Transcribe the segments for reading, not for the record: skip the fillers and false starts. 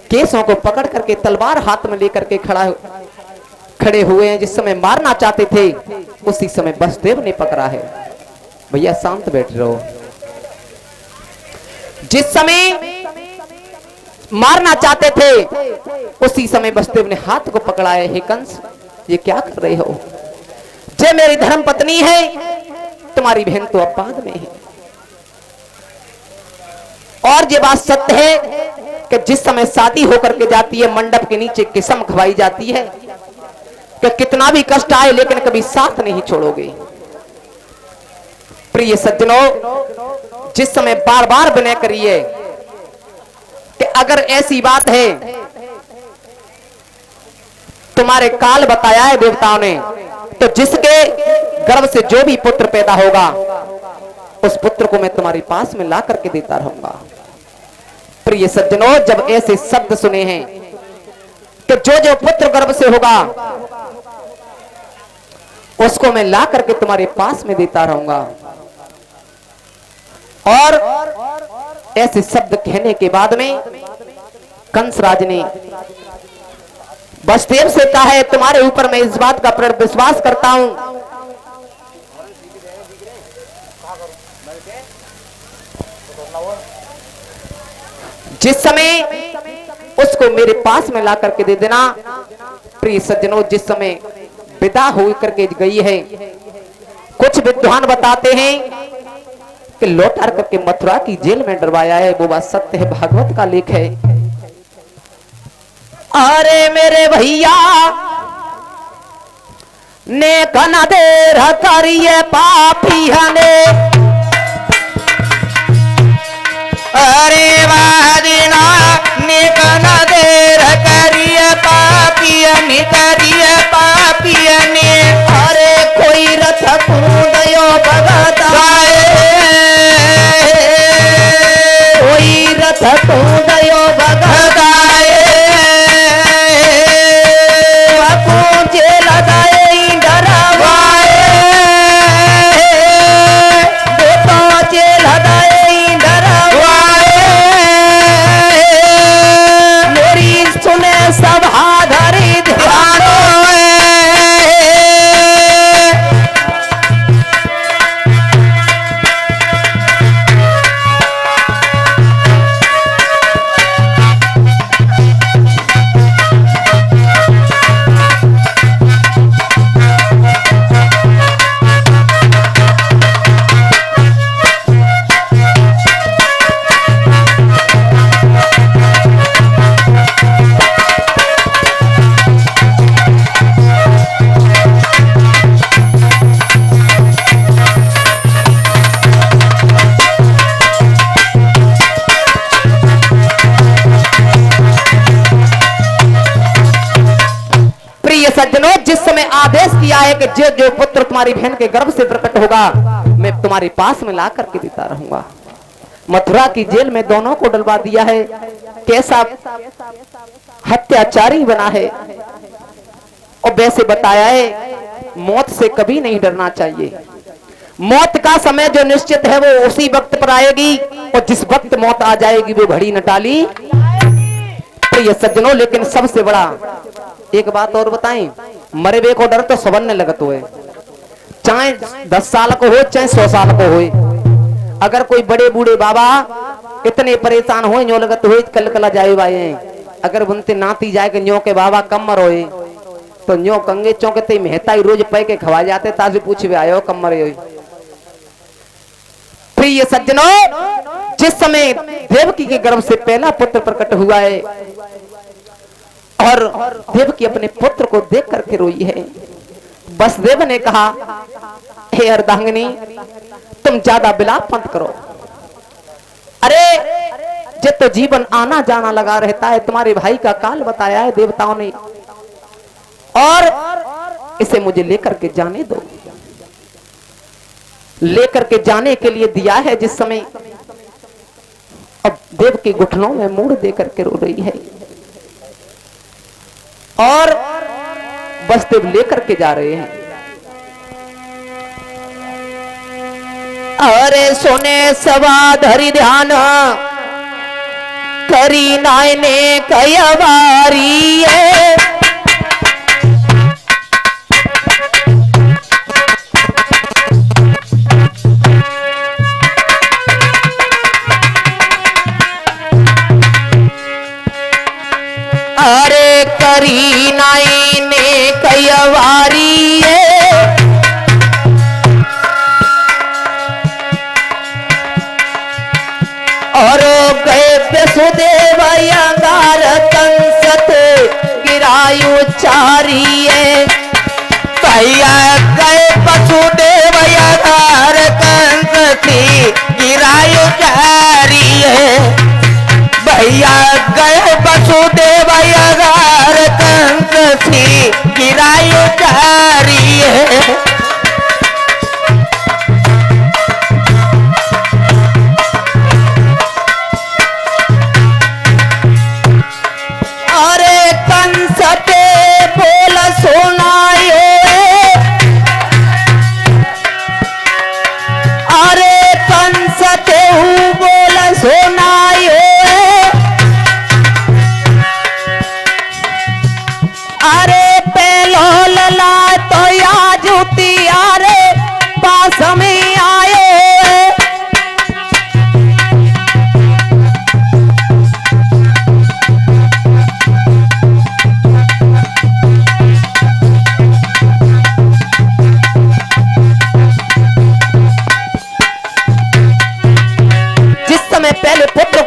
केसों को पकड़ करके तलवार हाथ में लेकर के खड़े हुए हैं। जिस समय मारना चाहते थे उसी समय वसुदेव ने पकड़ा है। भैया शांत बैठ रहो। जिस समय मारना चाहते थे उसी समय वसुदेव ने हाथ को पकड़ा है। हे कंस, ये क्या कर रहे हो? जे मेरी धर्म पत्नी है, तुम्हारी बहन तो अपराध में है। और ये बात सत्य है कि जिस समय शादी होकर के जाती है, मंडप के नीचे कसम खवाई जाती है कि कितना भी कष्ट आए लेकिन कभी साथ नहीं छोड़ोगे। प्रिय सज्जनों, जिस समय बार बार विनय करिए कि अगर ऐसी बात है, तुम्हारे काल बताया है देवताओं ने, तो जिसके गर्भ से जो भी पुत्र पैदा होगा उस पुत्र को मैं तुम्हारे पास में ला करके देता रहूंगा। प्रिय सज्जनों, जब ऐसे शब्द सुने हैं कि जो जो पुत्र गर्भ से होगा उसको मैं ला करके तुम्हारे पास में देता रहूंगा, और ऐसे शब्द कहने के बाद में कंसराज ने वसुदेव से कहा है, तुम्हारे ऊपर मैं इस बात का प्रण विश्वास करता हूं जिस समय उसको मेरे पास में ला करके दे देना। प्रिय सज्जनों, जिस समय विदा हो करके गई है, कुछ विद्वान बताते हैं कि लौटा करके मथुरा की जेल में डरवाया है। वो बात सत्य है, भागवत का लेख है। अरे मेरे भैया ने कना देर करिए पापी हने, अरे वादिना ने कना देर करिए पापी हने, करिए पापी हने। अरे कोई रथ कूदयो भगत कोई रथ कूदयो भगत सज्जनों, जिस समय आदेश किया है कि जो जो पुत्र तुम्हारी बहन के गर्भ से प्रकट होगा मैं तुम्हारे पास में ला करके देता रहूंगा। मथुरा की जेल में दोनों को डलवा दिया है। कैसा हत्याचारी बना है। और वैसे बताया है मौत से कभी नहीं डरना चाहिए। मौत का समय जो निश्चित है वो उसी वक्त पर आएगी, और जिस वक्त मौत आ जाएगी वो घड़ी न टाली। तो ये सज्जनों, लेकिन सबसे बड़ा एक बात और बताएं, मरे बे को डर तो सबन लगत हुए, चाहे 10 साल को हो चाहे 100 साल को हो। अगर कोई बड़े बूढ़े बाबा इतने परेशान हो न्यो लगत हुए कल कला जाए भाई, अगर बुनते नाती जाए कि न्यो के बाबा कम मर होए तो न्यो कंगे चौकते मेहता ही रोज पै के खवा जाते, ताजे पूछे आयो कम मरे हो। प्रिय सज्जनों, जिस समय देवकी के गर्भ से पहला पुत्र प्रकट हुआ है और देवकी अपने पुत्र को देख करके रोई है, वसुदेव ने कहा, हे अर्धांगिनी तुम ज्यादा विलाप मत करो। अरे जब तो जीवन आना जाना लगा रहता है, तुम्हारे भाई का काल बताया है देवताओं ने, और इसे मुझे लेकर के जाने दो। लेकर के जाने के लिए दिया है जिस समय, अब देव के घुटनों में मुड़ दे करके रो रही है, और वसुदेव लेकर के जा रहे हैं। अरे सोने सवा धरि ध्यान करी नायने कयवारी है। अरे करी नायने कयवारी है। और गए वसुदेव अंगार कंस गिरायु चारिये। भैया गए वसुदेव अंगार कंस थी गिरायु चारिये। भैया गए वसुदेव अंगार कंस थी गिरायु चारिये।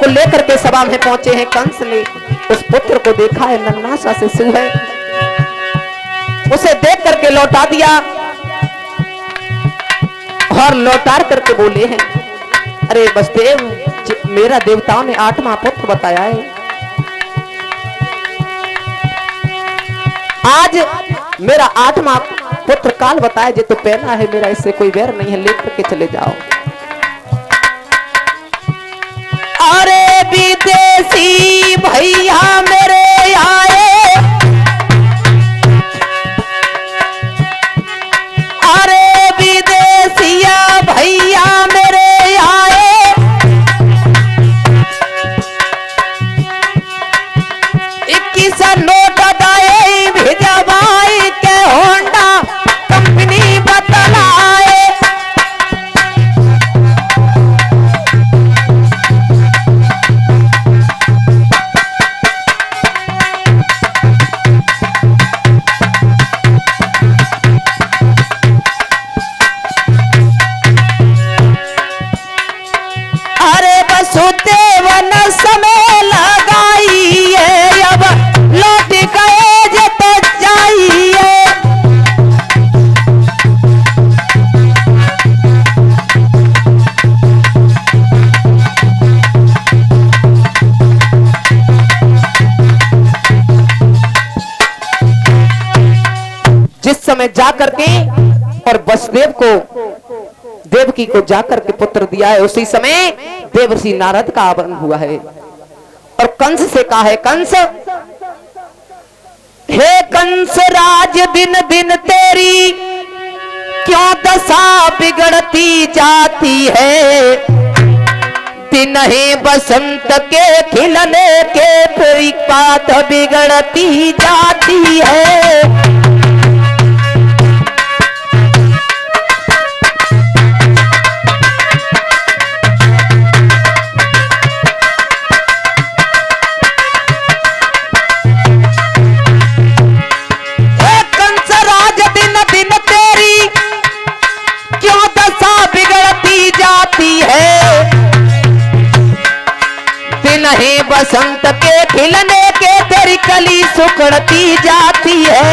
लेकर के सभा में पहुंचे हैं कंस ने उस पुत्र को देखा है, नन्हा सा शिशु है, उसे देख करके लौटा दिया और लौटार करके बोले हैं, अरे वसुदेव मेरा देवताओं ने 8वां पुत्र बताया है, आज मेरा 8वां पुत्र काल बताया जे तो पहना है, मेरा इससे कोई वैर नहीं है, लेकर के चले जाओ। अरे विदेशी भैया मेरे आए, अरे विदेशिया भैया मेरे आए, 21 नोट दाए भेजा भाई के होंडा कंपनी बतलाए। वसुदेव न समय लगाई है, अब लौट गए जे तो जाइए। जिस समय जाकर के और वसुदेव को देवकी को जाकर के पुत्र दिया है, उसी समय देवर्षि नारद का आगमन हुआ है और कंस से कहा है, कंस हे कंस राज दिन दिन तेरी क्यों दशा बिगड़ती जाती है, दिन ही बसंत के खिलने के फिर बात बिगड़ती जाती है। नहीं बसंत के खिलने के तेरी कली सुखड़ती जाती है।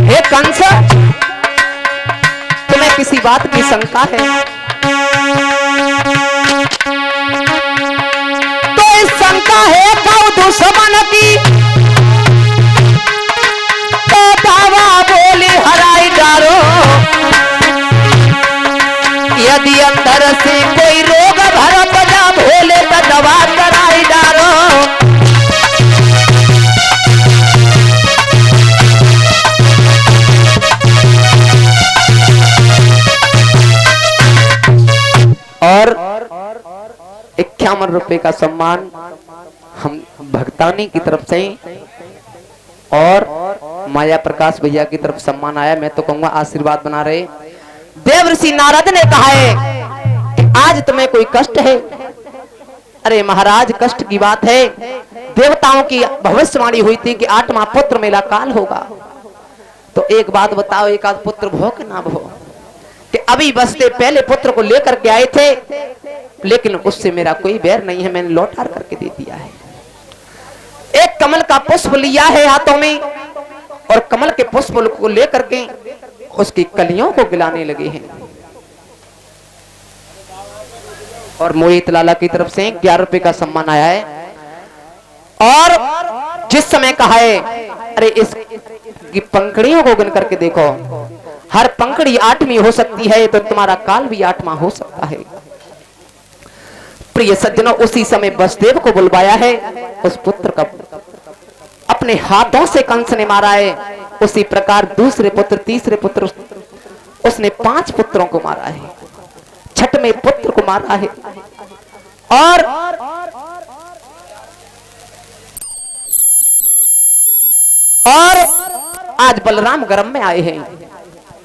हे कंस, तुम्हें किसी बात की शंका है तो इस शंका है कौ दुश्मन की, बोली हराई डारो, यदि अंदर से कोई रोग भरत जा भोले तो दवा कराई डारो। 51 रुपए का सम्मान हम भक्तानी की तरफ से और माया प्रकाश भैया की तरफ सम्मान आया। मैं तो कहूंगा आशीर्वाद बना रहे। देवर्षि नारद ने कहा है कि आज तुम्हें कोई कष्ट है? अरे महाराज, कष्ट की बात है। देवताओं की भविष्यवाणी हुई थी कि 8वां पुत्र मेला काल होगा। तो एक बात बताओ, एक आध पुत्र भो कि ना भो? कि अभी बसते पहले पुत्र को लेकर के आए थे, लेकिन उससे मेरा कोई बैर नहीं है, मैंने लौटार करके दे दिया है। एक कमल का पुष्प लिया है हाथों में और कमल के पुष्प को लेकर के उसकी कलियों को गिलाने लगे हैं। और मोहित लाला की तरफ से 11 रुपए का सम्मान आया है। और जिस समय कहा है, अरे इसकी पंखड़ियों को गिन करके देखो, हर पंखड़ी 8वीं हो सकती है, तो तुम्हारा काल भी 8वां हो सकता है। प्रिय सज्जनों, उसी समय वसुदेव को बुलवाया है। उस पुत्र का अपने हाथों से कंस ने मारा है। उसी प्रकार दूसरे पुत्र, तीसरे पुत्र, उसने 5 पुत्रों को मारा है, 6वें पुत्र को मारा है। और आज बलराम गर्भ में आए हैं।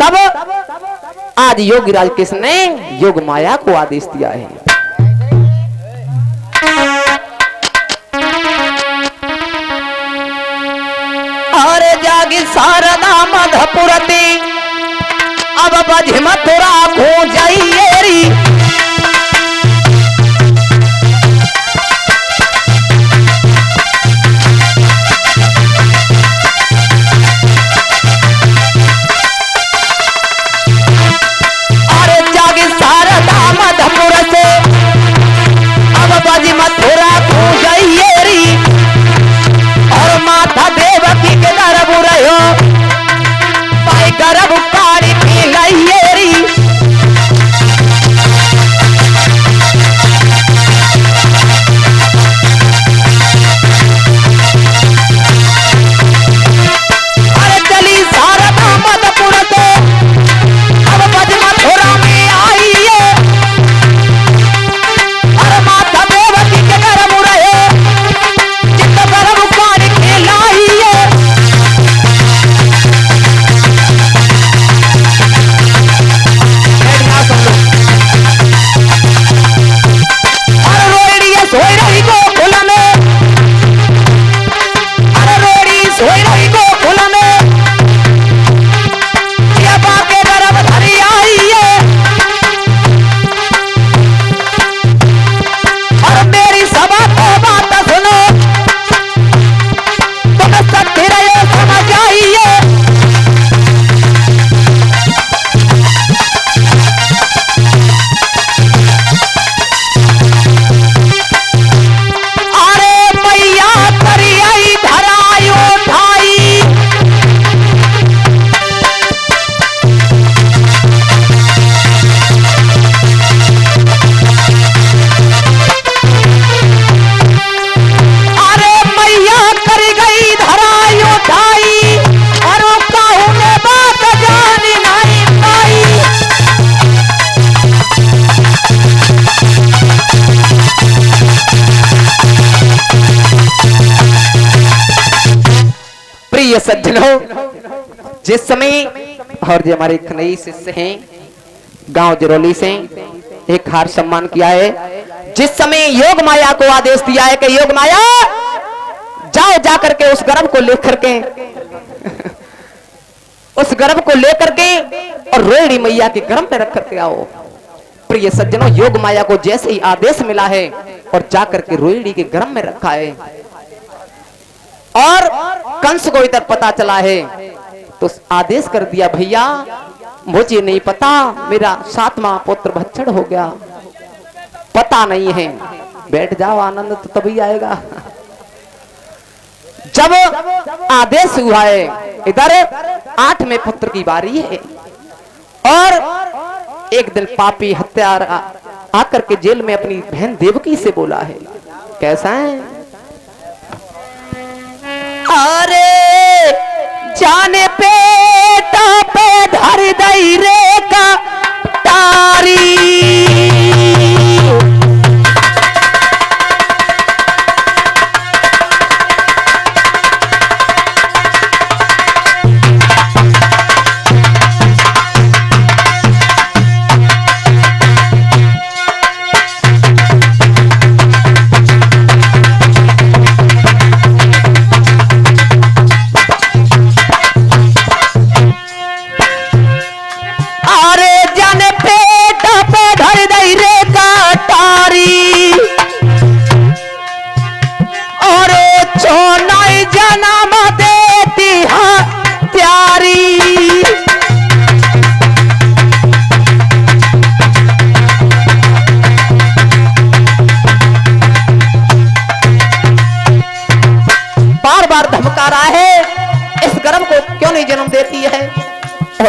तब आज योगीराज कृष्ण ने योग माया को आदेश दिया है। और जागी शारदा मधुपुरती, अब बज मथुरा खो जाइएरी। प्रिय सज्जनों, जिस समय और जो हमारे खनई शिष्य हैं गांव जरौली से, एक हार सम्मान किया है। जिस समय योग माया को आदेश दिया है कि योग माया जाओ, जाकर के उस गर्भ को लेकर के उस गर्भ को लेकर के और रोहिणी मैया के गर्भ में रख करके आओ। प्रिय सज्जनों, योग माया को जैसे ही आदेश मिला है और जाकर के रोहिणी के गर्भ में रखा है और कंस को इधर पता चला है तो आदेश कर दिया, भैया मुझे नहीं पता, मेरा 7वां पुत्र भक्षण हो गया, पता नहीं है। बैठ जाओ, आनंद तो तभी आएगा जब आदेश हुआ है। इधर 8वें पुत्र की बारी है और एक दिन पापी हत्यार आकर के जेल में अपनी बहन देवकी से बोला है, कैसा है? अरे जाने पेटा पे धर दई रे का तारी,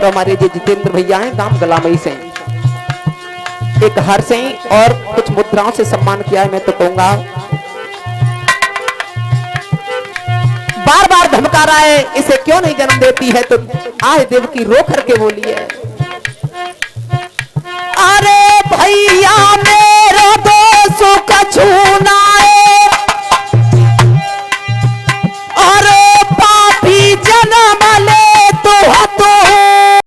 और हमारे जो जितेंद्र भैया हैं गांव गलामई से एक हार से और कुछ मुद्राओं से सम्मान किया है। मैं तो कहूंगा बार बार धमका रहा है, इसे क्यों नहीं जन्म देती है, तो आए देव की रो करके बोली है, अरे भैया मेरा दोस्तों का छूना